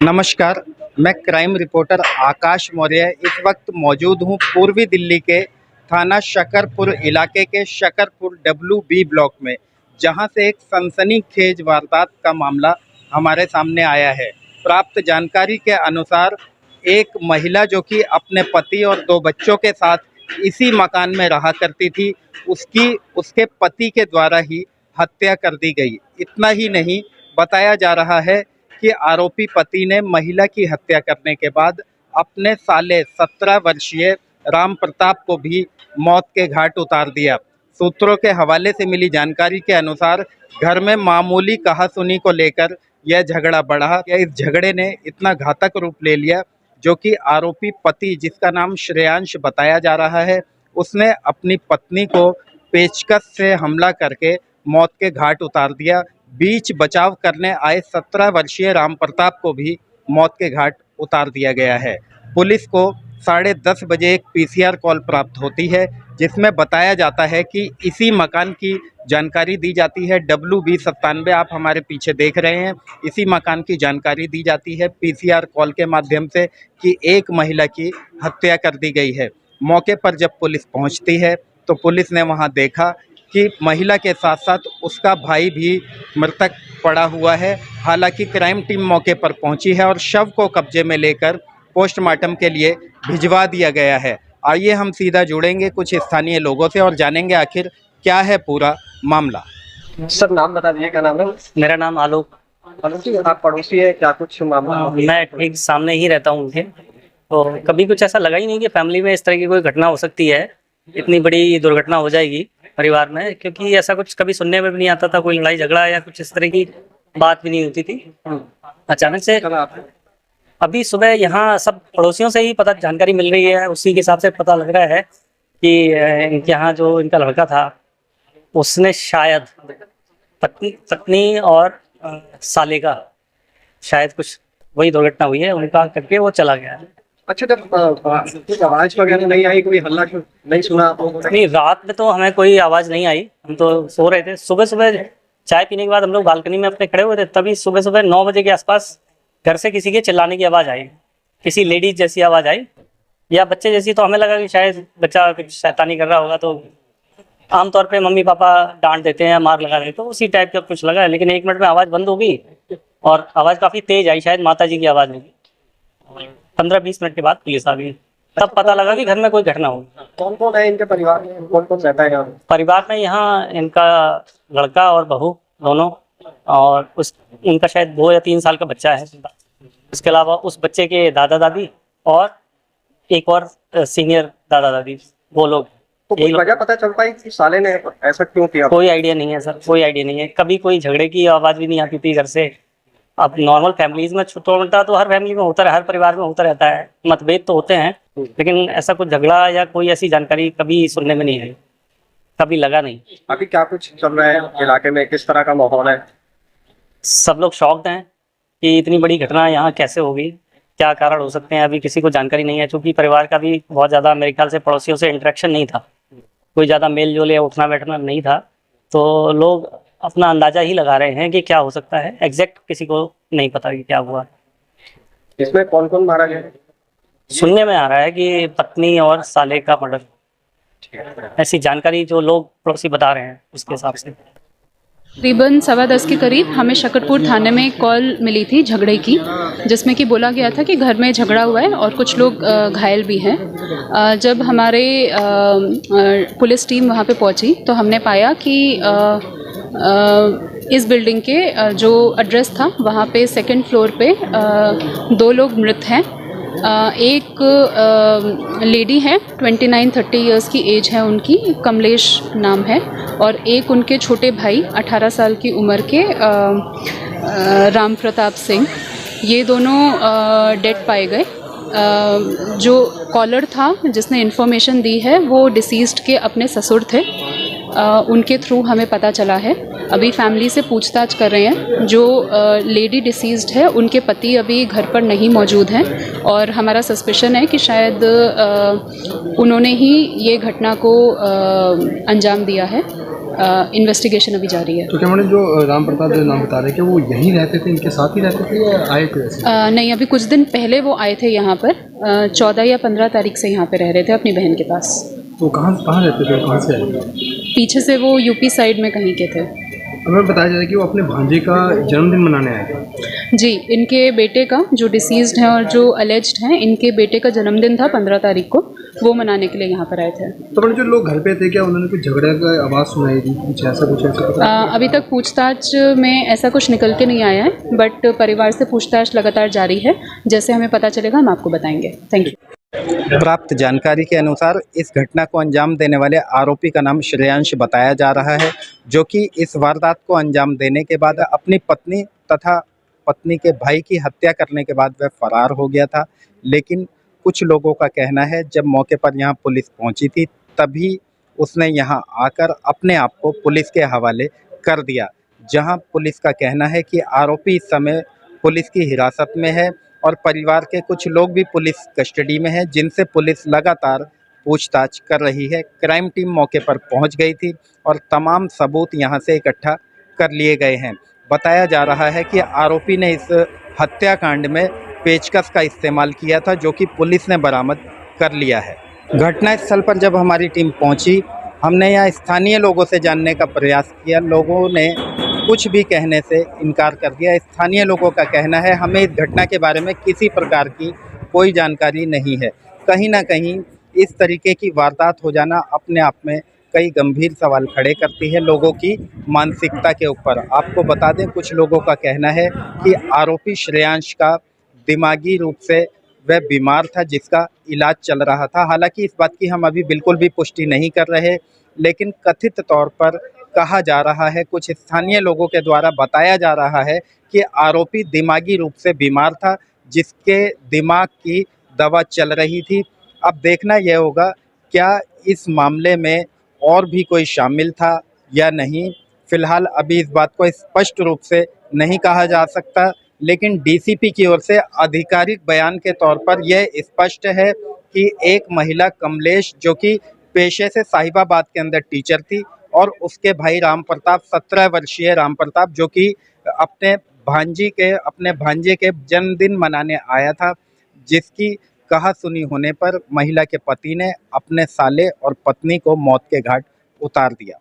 नमस्कार, मैं crime reporter आकाश मौर्य इस वक्त मौजूद हूँ पूर्वी दिल्ली के थाना शकरपुर इलाके के शकरपुर WB ब्लॉक में, जहाँ से एक सनसनीखेज वारदात का मामला हमारे सामने आया है। प्राप्त जानकारी के अनुसार एक महिला जो कि अपने पति और 2 बच्चों के साथ इसी मकान में रहा करती थी, उसके पति के द्वारा ही हत्या कर दी गई। इतना ही नहीं, बताया जा रहा है कि आरोपी पति ने महिला की हत्या करने के बाद अपने साले 17 वर्षीय राम प्रताप को भी मौत के घाट उतार दिया। सूत्रों के हवाले से मिली जानकारी के अनुसार घर में मामूली कहासुनी को लेकर यह झगड़ा बढ़ा। इस झगड़े ने इतना घातक रूप ले लिया जो कि आरोपी पति, जिसका नाम श्रेयांश बताया जा रहा है, उसने अपनी पत्नी को पेचकस से हमला करके मौत के घाट उतार दिया। बीच बचाव करने आए 17 वर्षीय राम प्रताप को भी मौत के घाट उतार दिया गया है। पुलिस को 10:30 बजे एक PCR कॉल प्राप्त होती है, जिसमें बताया जाता है कि इसी मकान की जानकारी दी जाती है। WB97 आप हमारे पीछे देख रहे हैं, इसी मकान की जानकारी दी जाती है PCR कॉल के माध्यम से कि एक महिला की हत्या कर दी गई है। मौके पर जब पुलिस पहुंचती है तो पुलिस ने वहां देखा कि महिला के साथ साथ उसका भाई भी मृतक पड़ा हुआ है। हालांकि क्राइम टीम मौके पर पहुंची है और शव को कब्जे में लेकर पोस्टमार्टम के लिए भिजवा दिया गया है। आइए हम सीधा जुड़ेंगे कुछ स्थानीय लोगों से और जानेंगे आखिर क्या है पूरा मामला। सर नाम बता दीजिए, क्या नाम है? मेरा नाम आलोक। आलोक जी, आप पड़ोसी है, क्या कुछ मामला? मैं ठीक सामने ही रहता हूँ उनके, तो कभी कुछ ऐसा लगा ही नहीं कि फैमिली में इस तरह की कोई घटना हो सकती है, इतनी बड़ी दुर्घटना हो जाएगी परिवार में, क्योंकि ऐसा कुछ कभी सुनने में भी नहीं आता था। कोई लड़ाई झगड़ा या कुछ इस तरह की बात भी नहीं होती थी। अचानक से अभी सुबह यहाँ सब पड़ोसियों से ही पता जानकारी मिल रही है, उसी के हिसाब से पता लग रहा है कि इनके यहाँ जो इनका लड़का था उसने शायद पत्नी और साले का शायद कुछ वही दुर्घटना हुई है, उनका करके वो चला गया है। अच्छा, जब आवाज वगैरह नहीं आई, कोई हल्ला नहीं सुना? नहीं, रात में तो हमें कोई आवाज नहीं आई, हम तो सो रहे थे। सुबह सुबह चाय पीने के बाद हम लोग बालकनी में अपने खड़े हुए थे, तभी सुबह सुबह 9 बजे के आसपास घर से किसी के चिल्लाने की आवाज आई, किसी लेडीज जैसी आवाज आई या बच्चे जैसी। तो हमें लगा कि शायद बच्चा कुछ शैतानी कर रहा होगा, तो आमतौर पे मम्मी पापा डांट देते हैं, मार लगा देते हैं, तो उसी टाइप का कुछ लगा। लेकिन 1 मिनट में आवाज बंद हो गई और आवाज काफी तेज आई, शायद माता जी की आवाज नहीं। 15-20 मिनट के बाद पुलिस आ गई, तब पता लगा कि घर में कोई घटना होगी। कौन कौन है इनके परिवार में? कौन कौन रहता है यहाँ? परिवार में यहाँ इनका लड़का और बहू दोनों, और उनका शायद 2 या 3 साल का बच्चा है। उसके अलावा उस बच्चे के दादा दादी और एक और सीनियर दादा दादी, वो लोग। तो कोई वजह पता चल पाई कि साले ने ऐसा क्यों किया? कोई आइडिया नहीं है सर, कोई आइडिया नहीं है। कभी कोई झगड़े की आवाज भी नहीं आती थी घर से। अब नॉर्मल फैमिलीज में छोटा मोटा तो हर फैमिली में होता है, हर परिवार में होता रहता है, मतभेद तो होते हैं, लेकिन ऐसा कुछ झगड़ा या कोई ऐसी जानकारी कभी सुनने में नहीं आई, कभी लगा नहीं। अभी क्या कुछ चल रहा है इलाके में, किस तरह का माहौल है? सब लोग शॉक्ड हैं कि इतनी बड़ी घटना यहाँ कैसे होगी, क्या कारण हो सकते हैं, अभी किसी को जानकारी नहीं है। चूंकि परिवार का भी बहुत ज़्यादा मेरे ख्याल से पड़ोसियों से इंटरेक्शन नहीं था, कोई ज़्यादा मेल जोल या उठना बैठना नहीं था, तो लोग अपना अंदाजा ही लगा रहे हैं कि क्या हो सकता है। एग्जैक्ट किसी को नहीं पता कि क्या हुआ। इसमें कौन कौन मारा गया? सुनने में आ रहा है कि पत्नी और साले का मर्डर, ऐसी जानकारी जो लोग पड़ोसी बता रहे हैं उसके हिसाब से। तकरीबन 10:15 के करीब हमें शकरपुर थाने में एक कॉल मिली थी झगड़े की, जिसमें कि बोला गया था कि घर में झगड़ा हुआ है और कुछ लोग घायल भी हैं। जब हमारे पुलिस टीम वहाँ पे पहुँची तो हमने पाया कि इस बिल्डिंग के जो एड्रेस था वहाँ पे 2nd फ्लोर पे 2 लोग मृत हैं। एक लेडी है, 29-30 इयर्स की एज है उनकी, कमलेश नाम है, और एक उनके छोटे भाई 18 साल की उम्र के राम प्रताप सिंह। ये दोनों डेड पाए गए। जो कॉलर था जिसने इन्फॉर्मेशन दी है वो डिसीज्ड के अपने ससुर थे, उनके थ्रू हमें पता चला है। अभी फैमिली से पूछताछ कर रहे हैं। जो लेडी डिसीज्ड है उनके पति अभी घर पर नहीं मौजूद हैं और हमारा सस्पिशन है कि शायद उन्होंने ही ये घटना को अंजाम दिया है। इन्वेस्टिगेशन अभी जारी है। तो क्या मैडम जो राम प्रताप जो नाम बता रहे कि वो यहीं रहते थे, इनके साथ ही रहते थे या आए थे ऐसे? नहीं, अभी कुछ दिन पहले वो आए थे यहाँ पर, 14 या 15 तारीख से यहाँ पे रह रहे थे अपनी बहन के पास। तो कहाँ कहाँ रहते थे, कहाँ से आए थे? पीछे से वो यूपी साइड में कहीं के थे। हमें बताया जा रहा है कि वो अपने भांजे का जन्मदिन मनाने आए थे। जी, इनके बेटे का, जो डिसीज्ड हैं और जो अलेज्ड हैं, इनके बेटे का जन्मदिन था 15 तारीख को, वो मनाने के लिए यहाँ पर आए थे। तो मैडम जो लोग घर पे थे, क्या उन्होंने कुछ झगड़े का आवाज़ सुनाई थी, कुछ ऐसा पता? अभी तक पूछताछ में ऐसा कुछ निकल के नहीं आया है, बट परिवार से पूछताछ लगातार जारी है। जैसे हमें पता चलेगा हम आपको बताएंगे। Thank you. प्राप्त जानकारी के अनुसार इस घटना को अंजाम देने वाले आरोपी का नाम श्रेयांश बताया जा रहा है, जो कि इस वारदात को अंजाम देने के बाद अपनी पत्नी तथा पत्नी के भाई की हत्या करने के बाद वह फरार हो गया था। लेकिन कुछ लोगों का कहना है जब मौके पर यहाँ पुलिस पहुँची थी तभी उसने यहाँ आकर अपने आप को पुलिस के हवाले कर दिया, जहाँ पुलिस का कहना है कि आरोपी इस समय पुलिस की हिरासत में है और परिवार के कुछ लोग भी पुलिस कस्टडी में हैं, जिनसे पुलिस लगातार पूछताछ कर रही है। क्राइम टीम मौके पर पहुंच गई थी और तमाम सबूत यहां से इकट्ठा कर लिए गए हैं। बताया जा रहा है कि आरोपी ने इस हत्याकांड में पेचकस का इस्तेमाल किया था, जो कि पुलिस ने बरामद कर लिया है। घटनास्थल पर जब हमारी टीम पहुंची, हमने यहाँ स्थानीय लोगों से जानने का प्रयास किया। लोगों ने कुछ भी कहने से इनकार कर दिया। स्थानीय लोगों का कहना है हमें इस घटना के बारे में किसी प्रकार की कोई जानकारी नहीं है। कहीं ना कहीं इस तरीके की वारदात हो जाना अपने आप में कई गंभीर सवाल खड़े करती है लोगों की मानसिकता के ऊपर। आपको बता दें, कुछ लोगों का कहना है कि आरोपी श्रेयांश का दिमागी रूप से वह बीमार था, जिसका इलाज चल रहा था। हालांकि इस बात की हम अभी बिल्कुल भी पुष्टि नहीं कर रहे, लेकिन कथित तौर पर कहा जा रहा है, कुछ स्थानीय लोगों के द्वारा बताया जा रहा है कि आरोपी दिमागी रूप से बीमार था, जिसके दिमाग की दवा चल रही थी। अब देखना यह होगा क्या इस मामले में और भी कोई शामिल था या नहीं। फिलहाल अभी इस बात को स्पष्ट रूप से नहीं कहा जा सकता, लेकिन डीसीपी की ओर से आधिकारिक बयान के तौर पर यह स्पष्ट है कि एक महिला कमलेश, जो कि पेशे से साहिबाबाद के अंदर टीचर थी, और उसके भाई राम प्रताप, 17 वर्षीय राम प्रताप, जो कि अपने भांजे के जन्मदिन मनाने आया था, जिसकी कहासुनी होने पर महिला के पति ने अपने साले और पत्नी को मौत के घाट उतार दिया।